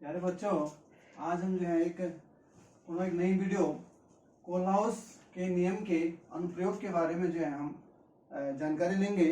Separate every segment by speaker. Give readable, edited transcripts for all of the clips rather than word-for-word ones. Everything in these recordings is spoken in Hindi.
Speaker 1: प्यारे बच्चों, आज हम जो है एक नई वीडियो कोलहाउस के नियम के अनुप्रयोग के बारे में जो है हम जानकारी लेंगे।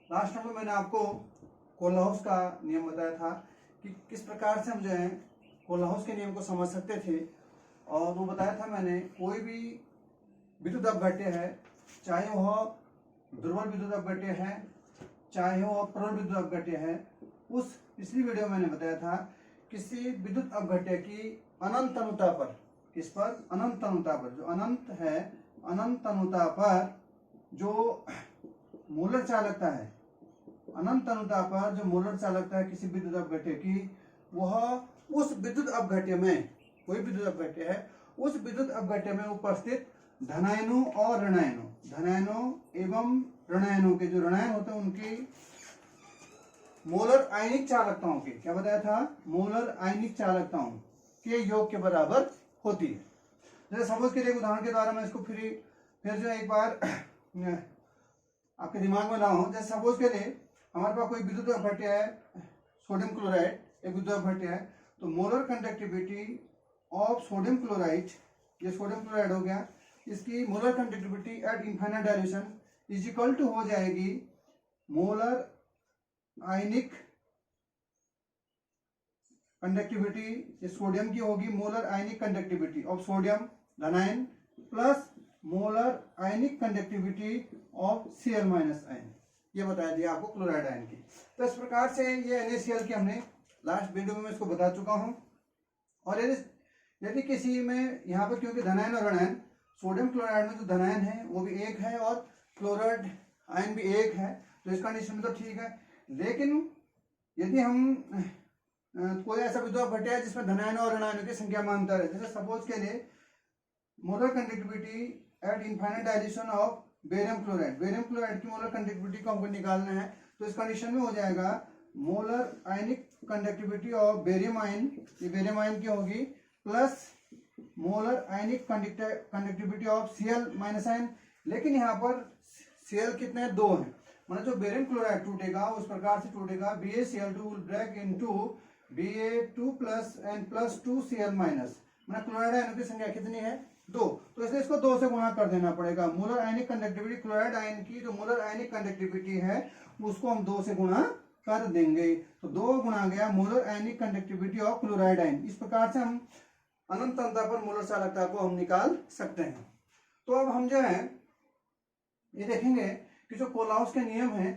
Speaker 1: लास्ट टाइम में मैंने आपको कोलहाउस का नियम बताया था कि किस प्रकार से हम जो है कोलहाउस के नियम को समझ सकते थे, और वो बताया था मैंने कोई भी विद्युत अपघट्य है, चाहे वह दुर्बल विद्युत अपघट्य है चाहे वह प्रबल विद्युत अपघट्य है, उस पिछली वीडियो में मैंने बताया था किसी विद्युत अपघट्य की अनंत अनुता पर, किस पर? अनंत अनुता पर, जो अनंत है, अनंत अनुता पर जो मोलर चालकता है, अनंत अनुता पर जो मोलर चालकता है किसी विद्युत अपघट्य की, वह उस विद्युत अपघट्य में, कोई विद्युत अपघट्य है, उस विद्युत अपघट्य में उपस्थित धनायनों और ऋणायनों, धनायनों एवं ऋणायनों के जो ऋणायन होते हैं उनकी मोलर आयनिक चालकताओं के, क्या बताया था? मोलर आयनिक चालकताओं के योग के बराबर होती है। जैसे सपोज के लिए उदाहरण के द्वारा मैं इसको फिर जो एक बार आपके दिमाग में ना हो। जैसे सपोज के लिए हमारे पास कोई विद्युत अपघट्य है, सोडियम क्लोराइड एक विद्युत अपघट्य है, तो molar conductivity of sodium chloride, ये सोडियम क्लोराइड हो गया, इसकी molar conductivity at infinite dilution is equal to हो जाएगी मोलर आयनिक कंडक्टिविटी, इस सोडियम की होगी molar ionic conductivity of sodium धनायन plus molar ionic conductivity of Cl minus ion, ये बताया दिया आपको क्लोराइड आयन की। तो इस प्रकार से ये NaCl की हमने लास्ट वीडियो में इसको बता चुका हूं। और यदि किसी में यहाँ पर, क्योंकि धनायन और ऋणायन, सोडियम क्लोराइड में जो धनायन है वो भी एक है और क्लोराइड आयन भी एक है, तो इस कंडीशन में तो ठीक है। लेकिन यदि हम कोई ऐसा विद्युत अपघट्य है जिसमें धनायन और ऋणायनों की संख्या में अंतर है, जैसे सपोज के लिए molar conductivity at infinite dilution of barium chloride, barium chloride की मोलर कंडक्टिविटी को हमको निकालना है, तो इस कंडीशन में हो जाएगा molar ionic conductivity of barium ion, ये बेरियम आयन की होगी, plus molar ionic conductivity of Cl minus ion. लेकिन यहाँ पर Cl कितने हैं? 2 हैं, मतलब जो बेरियम क्लोराइड टूटेगा उस प्रकार से टूटेगा BaCl2 will break into Ba2 plus and plus 2 Cl minus, मतलब क्लोराइड आयनों की संख्या कितनी है? 2, तो इसलिए इसको 2 से गुणा कर देना पड़ेगा। Molar ionic conductivity, chloride ion की जो मोलर आयनिक कंडक्टिविटी है उसको हम 2 से गुणा कर देंगे, तो 2 गुणा गया molar ionic conductivity of chloride ion. इस प्रकार से हम अनंत अंतर पर मोलर चालकता को हम निकाल सकते हैं। तो अब हम जो है ये देखेंगे कि जो कोलहाउस के नियम है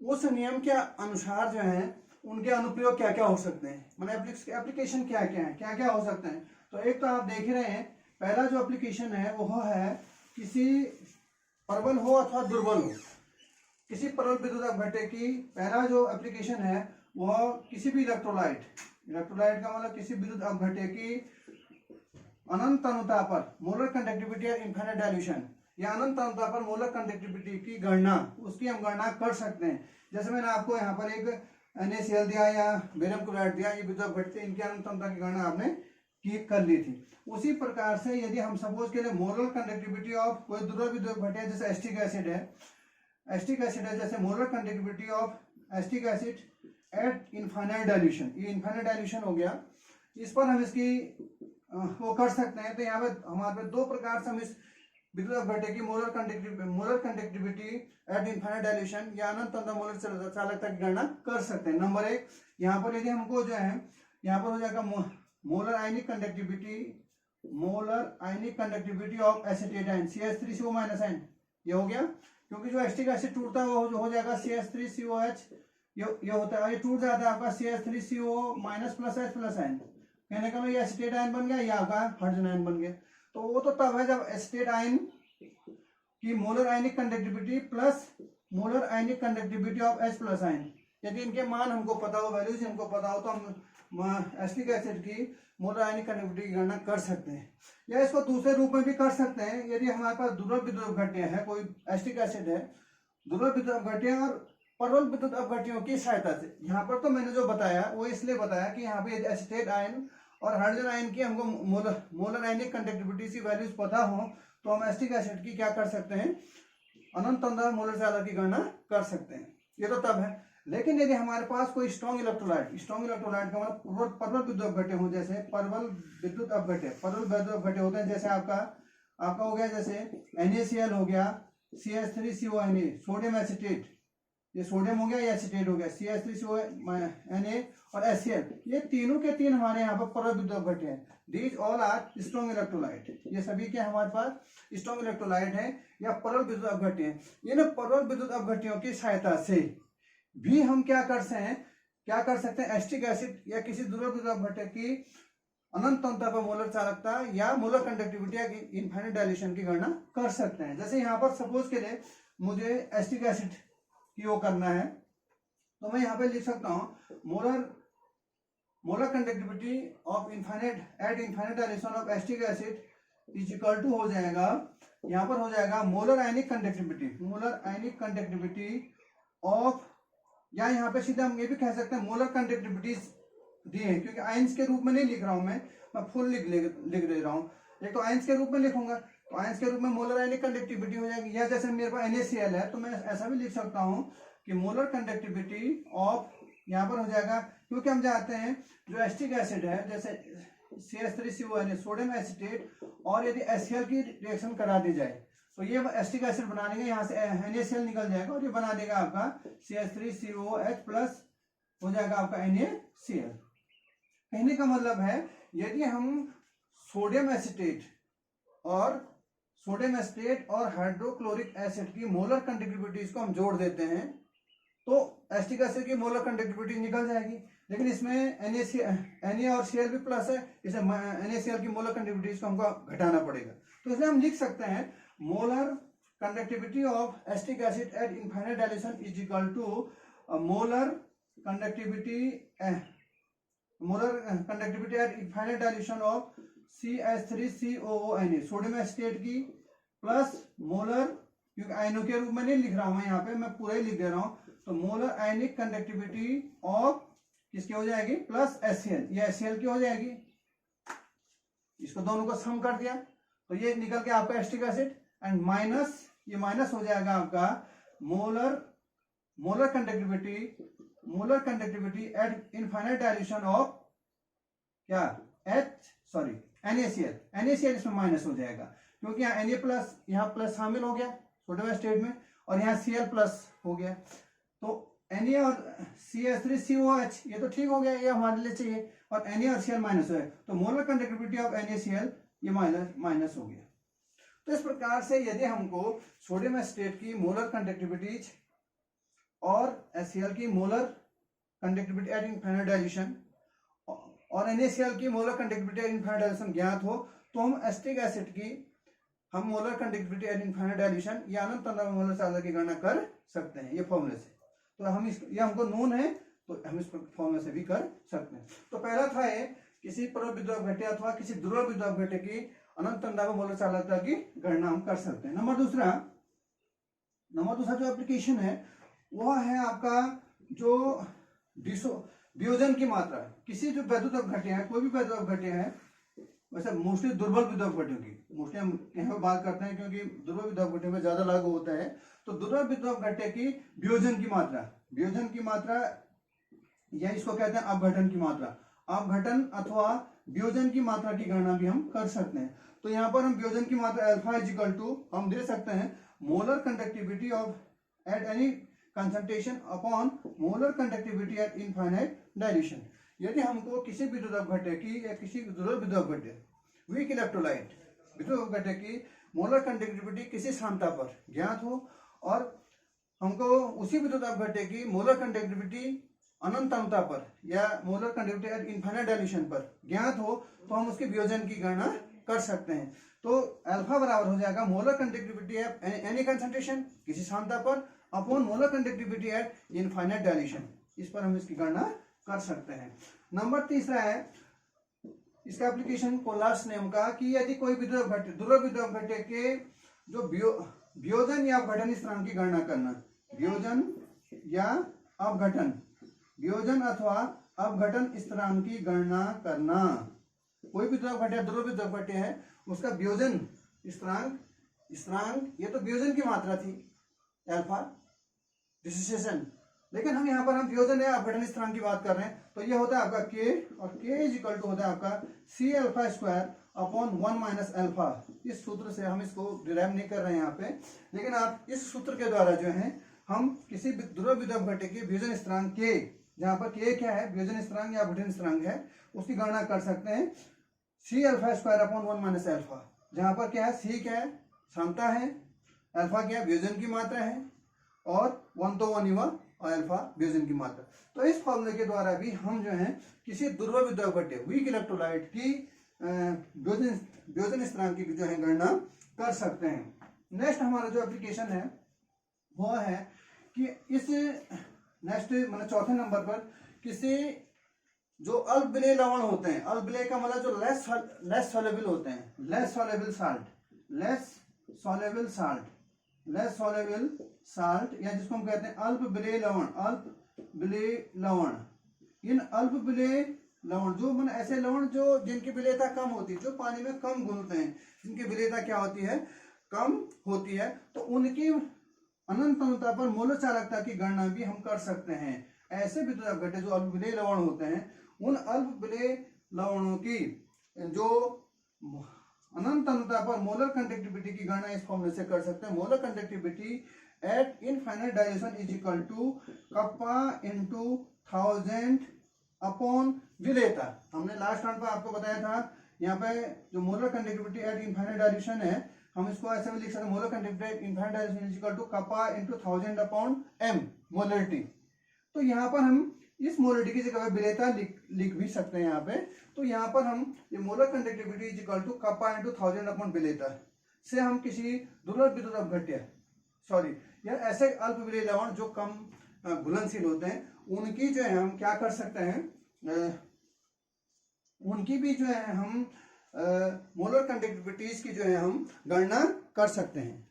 Speaker 1: उस नियम के अनुसार जो है उनके अनुप्रयोग क्या क्या हो सकते हैं, मतलब एप्लीकेशन क्या क्या है, क्या क्या हो सकते हैं। तो एक तो आप देख ही रहे हैं, पहला जो एप्लीकेशन है वो है किसी प्रबल हो अथवा दुर्बल हो, किसी प्रबल विद्युत अपघट्य की पहला जो एप्लीकेशन है वह किसी भी इलेक्ट्रोलाइट, इलेक्ट्रोलाइट का मतलब किसी विद्युत अपघट्य की अनंत अनुता पर molar conductivity at infinite dilution, या अनंत अनुता पर मोलर कंडक्टिविटी की गणना, उसकी हम गणना कर सकते हैं। जैसे मैंने आपको यहाँ पर एक NaCl दिया या बेरियम क्लोराइड दिया, ये विद्युत अपघट्य, इनकी अनंत अनुता की गणना आपने कर ली थी। उसी प्रकार से यदि हम सपोज के लिए मोलर कंडक्टिविटी ऑफ कोई दुर्बल विद्युत अपघट्य जैसे एस्टिक एसिड है, एस्टिक एसिड है, जैसे molar conductivity of acetic acid at infinite dilution, ये इनफाइनाइट डायल्यूशन हो गया, इस पर हम इसकी वो कर सकते हैं। तो यहाँ पे हमारे पे 2 प्रकार से हम इस विद्युत अपघट्य की molar conductivity at infinite dilution या अनंत अंतर मोलर चालकता की गणना कर सकते हैं। नंबर 1, यहाँ पर यदि हमको जो है यहाँ पर हो जाएगा molar ionic conductivity of acetate ion CH3CO minus ion, ये हो गया, क्योंकि जो एस्टिक एसिड टूटता है वो हो जाएगा CH3COH, ये होता है, ये टूट जाता है आपका CH3CO minus plus H plus ion, कहने का ये एसीटेट आयन बन गया, ये आपका हाइड्रोजन आयन बन गया। तो वो तो तब है जब एसीटेट आयन की molar ionic conductivity plus molar ionic conductivity of H plus ion, यदि इनके मान हमको पता हो, वैल्यूज हमको पता हो, तो हम एसिटिक एसिड की मोलर आयनिक कंडक्टिविटी की गणना कर सकते हैं। या इसको दूसरे रूप में भी कर सकते हैं, यदि हमारे पास दुर्बल विद्युत अपघट्य है, कोई एसिटिक एसिड है, दुर्बल विद्युत अपघट्य और प्रबल विद्युत अपघट्यों की सहायता से, यहाँ पर तो मैंने जो बताया वो इसलिए बताया कि यहाँ पे एसिटेट आयन और हाइड्रोजन आयन की हमको मोलर आयनिक कंडक्टिविटी की वैल्यूज पता हो, तो हम एसिटिक एसिड की क्या कर सकते हैं, अनंत अंतर मोलर चालकता की गणना कर सकते हैं। ये तो तब है। लेकिन यदि हमारे पास कोई स्ट्रॉन्ग इलेक्ट्रोलाइट का मतलब प्रबल विद्युत अपघट्य हो, जैसे प्रबल विद्युत अपघट्य होते हैं, जैसे आपका हो गया जैसे NaCl हो गया, CH3CONa सोडियम एसिटेट, ये सोडियम हो गया, ये एसिटेट हो गया, CH3CONa और HCl, ये तीनों के तीन हमारे यहाँ पर प्रबल विद्युत अपघट्य हैं। These all are strong electrolyte, ये सभी के हमारे पास स्ट्रॉन्ग इलेक्ट्रोलाइट है या प्रबल विद्युत अपघट्य है। ये ना प्रबल विद्युत अपघट्यों की सहायता से भी हम क्या कर सकते हैं एसिटिक एसिड या किसी दुर्बल विद्युत अपघट्य की अनंत अंतर पर मोलर चालकता या मोलर कंडक्टिविटी या इनफाइनाइट डायल्यूशन की गणना कर सकते हैं। जैसे यहाँ पर सपोज के लिए मुझे एसिटिक एसिड की वो करना है, तो मैं यहाँ पे लिख सकता हूँ molar conductivity of infinite dilution of acetic acid is equal to हो जाएगा, यहाँ पर हो जाएगा मोलर आयनिक कंडक्टिविटी ऑफ, या यहाँ पे सीधा हम ये भी कह सकते हैं मोलर कंडक्टिविटी दी है, क्योंकि आयंस के रूप में नहीं लिख रहा हूं मैं फुल लिख दे रहा हूँ। एक तो आयंस के रूप में लिखूंगा, तो आयंस के रूप में मोलर आयनिक कंडक्टिविटी हो जाएगी, या जैसे मेरे पास NaCl है तो मैं ऐसा भी लिख सकता हूँ कि मोलर कंडक्टिविटी ऑफ, यहाँ पर हो जाएगा, क्योंकि हम जानते हैं जो एसिटिक एसिड है जैसे CH3CONa सोडियम एसिटेट, और यदि HCl की रिएक्शन करा दी जाए तो ये एसिटिक एसिड बना देंगे, यहाँ से NaCl निकल जाएगा और ये बना देगा आपका CH3COH प्लस हो जाएगा आपका NaCl। कहने का मतलब है यदि हम सोडियम एसिटेट और हाइड्रोक्लोरिक एसिड की मोलर कंडक्टिविटीज को हम जोड़ देते हैं तो एसिटिक एसिड की मोलर कंडक्टिविटी निकल जाएगी, लेकिन इसमें Na और Cl भी प्लस है, इसे NaCl की मोलर कंडक्टिविटीज को हमको घटाना पड़ेगा। तो इसलिए हम लिख सकते हैं molar conductivity of acetic acid at infinite dilution is equal to molar conductivity at infinite dilution of CH3COONa sodium acetate की प्लस मोलर, क्योंकि आयनों के रूप में नहीं लिख रहा हूं मैं यहाँ पे, मैं पूरा ही लिख दे रहा हूं, तो मोलर आयनिक कंडक्टिविटी ऑफ किसकी हो जाएगी प्लस HCl, ये HCl की हो जाएगी, इसको दोनों को सम कर दिया तो ये निकल के आपका एसिटिक एसिड, एंड माइनस ये माइनस हो जाएगा आपका molar conductivity at infinite dilution of क्या NaCl इसमें माइनस हो जाएगा, क्योंकि यहाँ Na प्लस यहाँ प्लस शामिल हो गया सोडियम एसिटेट में और यहाँ Cl प्लस हो गया, तो Na और CH3COH ये तो ठीक हो गया, ये हमारे लिए चाहिए, और Na और Cl माइनस है तो मोलर कंडक्टिविटी ऑफ NaCl ये माइनस हो गया। तो इस प्रकार से यदि हमको सोडियम एसिटेट की मोलर कंडक्टिविटीज और HCl की molar conductivity at infinite dilution और NaCl की molar conductivity at infinite dilution ज्ञात हो, तो हम एसिटिक एसिड की हम molar conductivity at infinite dilution या अनंत अंतराल मोलर चालकता की गणना कर सकते हैं ये फॉर्मूले से। तो हम ये हमको नोन है तो हम इस फॉर्मूले से भी कर सकते हैं। तो पहला था ये किसी प्रबल विद्युत अपघट्य अथवा किसी दुर्बल विद्युत अपघट्य की अनंत अंतराल मोलर चालकता की गणना हम कर सकते हैं। नंबर दूसरा जो एप्लीकेशन है वह है आपका जो वियोजन की मात्रा, किसी जो विद्युत अपघट्य है, कोई भी विद्युत अपघट्य है, वैसे मोस्टली दुर्बल विद्युत अपघट्यों की मोस्टली हम यहाँ पे बात करते हैं क्योंकि दुर्बल विद्युत अपघट्य में ज्यादा लागू होता है। तो दुर्बल विद्युत अपघट्य की वियोजन की मात्रा या इसको कहते हैं अपघटन की मात्रा, अपघटन अथवा वियोजन की मात्रा की गणना भी हम कर सकते हैं। तो यहाँ पर हम वियोजन की मात्रा अल्फा इज इक्वल टू हम दे सकते हैं molar conductivity of at any concentration upon molar conductivity at infinite dilution. यदि हमको किसी विद्युत अपघट्य की या किसी दुर्बल विद्युत अपघट्य वीक इलेक्ट्रोलाइट विद्युत अपघट्य की मोलर कंडक्टिविटी किसी सांद्रता पर ज्ञात हो और हमको उसी विद्युत अपघट्य की मोलर कंडक्टिविटी अनंत अंतता पर या molar conductivity at infinite dilution पर ज्ञात हो, तो हम उसके वियोजन की गणना कर सकते हैं। तो अल्फा बराबर हो जाएगा molar conductivity at any concentration किसी सांद्रता पर upon molar conductivity at infinite dilution, इस पर हम इसकी गणना कर सकते हैं। नंबर तीसरा है इसका एप्लीकेशन कोलार्स नियम का कि यदि कोई विद्युत दुर्बल विद्युत अपघट्य के जो वियोजन या अपघटन स्थिरांक की गणना करना, वियोजन अथवा अपघटन स्थिरांक की गणना करना, कोई विद्युत अपघट्य दुर्बल विद्युत अपघट्य है उसका वियोजन स्थिरांक ये तो वियोजन की मात्रा थी अल्फा डिसोसिएशन लेकिन हम यहाँ पर हम फ्यूजन या अपघटन स्थिरांक की बात कर रहे हैं, तो ये होता है आपका के, और के इज इक्वल टू होता है आपका C alpha square upon 1 minus alpha. इस सूत्र से हम इसको डिराइव नहीं कर रहे हैं यहाँ पे, लेकिन आप इस सूत्र के द्वारा जो है हम किसी ध्रुव विद्युत अपघट्य के विभेदन स्थिरांक के, जहाँ पर के क्या है विभेदन स्थिरांक या अपघटन स्थिरांक है, उसकी गणना कर सकते हैं C alpha square upon 1 minus alpha, जहाँ पर क्या है सी क्या है क्षमता है, अल्फा क्या है विभेदन की मात्रा है, और 1 तो 1 ही हुआ और अल्फा विभेदन की मात्रा। तो इस फॉर्मूले के द्वारा भी हम जो है किसी ध्रुव विद्युत अपघट्य वीक इलेक्ट्रोलाइट की विभेदन स्थिरांक की जो है गणना कर सकते हैं। नेक्स्ट हमारा जो एप्लीकेशन है वो है कि इस नेक्स्ट मतलब चौथे नंबर पर किसी जो अल्प विलेय लवण होते हैं, अल्प विलेय का मतलब जो लेस सॉल्युबल होते हैं, लेस सॉल्युबल साल्ट या जिसको हम कहते हैं अल्प विलेय लवण। इन अल्प विलेय लवण जो मन ऐसे लवण जो जिनकी विलेयता कम होती है, जो पानी में कम घुलते हैं, जिनकी विलेयता क्या होती है कम होती है, तो उनकी अनंत अनुता पर मोल चालकता की गणना भी हम कर सकते हैं। ऐसे विद्युत अपघट्य जो अल्प विलेय लवण होते हैं, उन अल्प विलेय लवणों की जो अनंत अनुता पर मोलर कंडक्टिविटी की गणना इस फॉर्मूले से कर सकते हैं। Molar conductivity at infinite dilution is equal to kappa into 1000 upon विलेयता। हमने लास्ट टाइम पर आपको बताया था यहाँ पे जो molar conductivity at infinite dilution है, हम इसको ऐसे भी लिख सकते हैं molar conductivity at infinite dilution is equal to kappa into 1000 upon M molarity. तो यहाँ पर हम इस मोलरिटी की जगह विलेयता लिख भी सकते हैं यहाँ पे। तो यहाँ पर हम ये molar conductivity is equal to kappa into 1000 upon विलेयता से हम किसी दुर्लभ विद्युत अपघट्य या ऐसे अल्प विलेय लवण जो कम घुलनशील होते हैं, उनकी जो है हम क्या कर सकते हैं, उनकी भी जो है हम मोलर कंडक्टिविटीज की जो है हम गणना कर सकते हैं।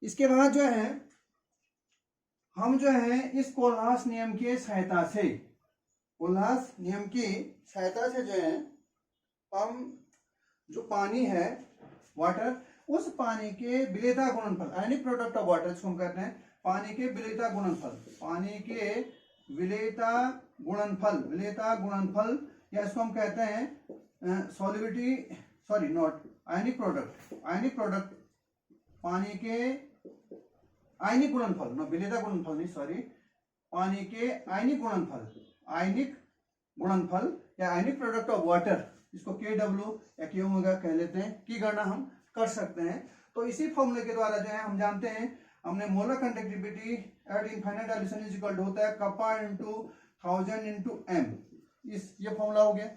Speaker 1: इसके बाद जो है हम जो है इस कोल्हास नियम की सहायता से, कोल्हास नियम की सहायता से जो है हम जो पानी है वाटर, उस पानी के विलेयता गुणनफल आयनिक प्रोडक्ट ऑफ वाटर जिसको हम कहते हैं पानी के विलेयता गुणनफल, पानी के विलेयता गुणनफल या इसको हम कहते हैं सॉल्युबिलिटी आयनिक प्रोडक्ट पानी के आयनिक गुणनफल, विलेयता गुणनफल नहीं पानी के आयनिक गुणनफल या आयनिक प्रोडक्ट ऑफ वाटर, जिसको KW या K ओमेगा कह लेते हैं, की गणना हम कर सकते हैं। तो इसी फॉर्मूले के द्वारा जो है हम जानते हैं, हमने molar conductivity at infinite dilution is equal to होता है कप्पा इंटू 1000 इंटू एम, ये फॉर्मूला हो गया।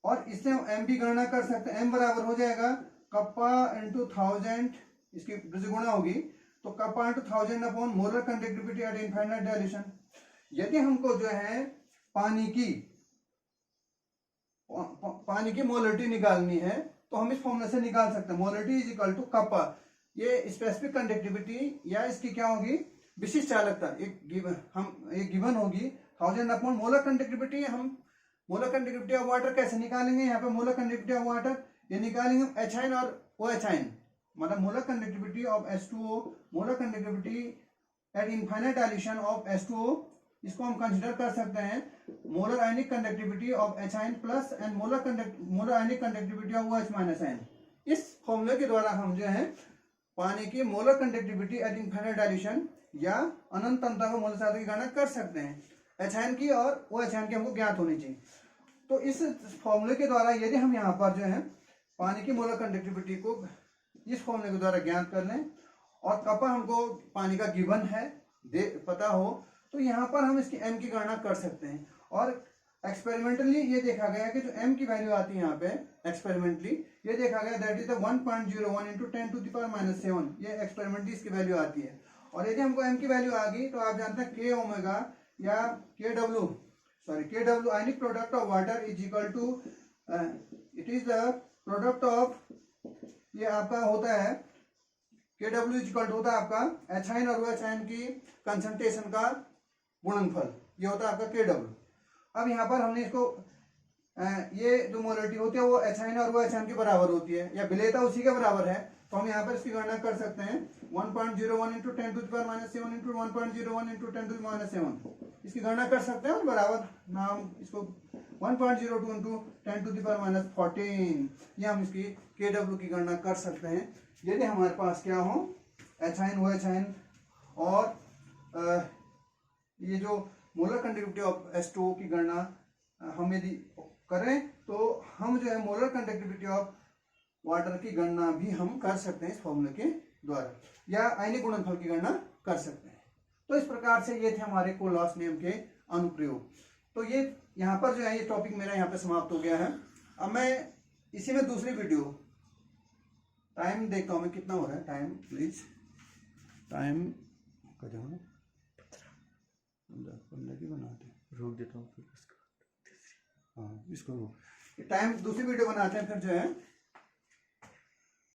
Speaker 1: और इससे हम एम भी गणना कर सकते हैं, एम बराबर हो जाएगा कप्पा इंटू 1000, इसकी गुणा होगी तो kappa into 1000 upon molar conductivity at infinite dilation. यदि हमको जो है पानी की मोलरिटी निकालनी है तो हम इस फॉर्मूले से निकाल सकते हैं, molarity is equal to kappa, ये स्पेसिफिक कंडक्टिविटी या इसकी क्या होगी विशिष्ट चालकता, एक गिवन होगी 1000 अपॉन मोलर कंडक्टिविटी। हम मोलर कंडक्टिविटी ऑफ वाटर कैसे निकालेंगे, यहाँ पे मोलर कंडक्टिविटी ऑफ वाटर ये निकालेंगे H और OH, मतलब molar conductivity of H2O, molar conductivity at infinite dilation of H2O, इसको हम कंसीडर कर सकते हैं molar ionic conductivity of H plus and molar ionic conductivity of OH minus N। इस फॉर्मूले के द्वारा हम जो है पानी की molar conductivity at infinite dilation या अनंत अंतः को मोलर चालकता की गणना कर सकते हैं। H की और OH की हमको ज्ञात होनी चाहिए। तो इस फॉर्मूले के द्वारा यदि हम यहाँ पर जो है पानी की मोलर कंडक्टिविटी को इस फॉर्मूले के द्वारा ज्ञात कर लें और कप्पा हमको पानी का गिवन है पता हो, तो यहाँ पर हम इसकी m की गणना कर सकते हैं। और एक्सपेरिमेंटली ये देखा गया कि जो m की वैल्यू आती है यहाँ पे एक्सपेरिमेंटली ये देखा गया that is the 1.01 into 10 to the power -7, ये एक्सपेरिमेंटली इसकी वैल्यू आती है। और यदि हमको m की वैल्यू आ गई तो आप जानते हैं K ओमेगा या KW ionic product of water is equal to it is the product of, ये आपका होता है KW इज इक्वल टू होता है आपका H और OH की कंसंट्रेशन का गुणनफल, ये होता है आपका KW। अब यहाँ पर हमने इसको ये जो मोलरिटी होती है वो H और OH के बराबर होती है या विलेयता उसी के बराबर है, तो हम यहाँ पर इसकी गणना कर सकते हैं 1.01 into 10 to the power minus 7 into 1.01 into 10 to the minus 7 इसकी गणना कर सकते हैं और बराबर नाम इसको 1.02 into 10 to the power minus 14 ये हम इसकी KW की गणना कर सकते हैं यदि हमारे पास क्या हो HIN OHIN और ये जो मोलर कंडक्टिविटी ऑफ H2O की गणना हम यदि करें तो हम जो है मोलर कंडक्टिविटी ऑफ वाटर की गणना भी हम कर सकते हैं इस फॉर्मूले के द्वारा या आयनिक गुणनफल की गणना कर सकते हैं। तो इस प्रकार से ये थे हमारे कोलॉस नियम के अनुप्रयोग। तो ये यहाँ पर जो है ये टॉपिक मेरा यहाँ पे समाप्त हो गया है। अब मैं इसी में दूसरी वीडियो टाइम देखता हूँ मैं कितना हो रहा है टाइम प्लीज टाइम कर जाओ 15 की बनाते
Speaker 2: रोक देता हूँ फिर
Speaker 1: हाँ इसको टाइम दूसरी वीडियो बनाते हैं फिर जो है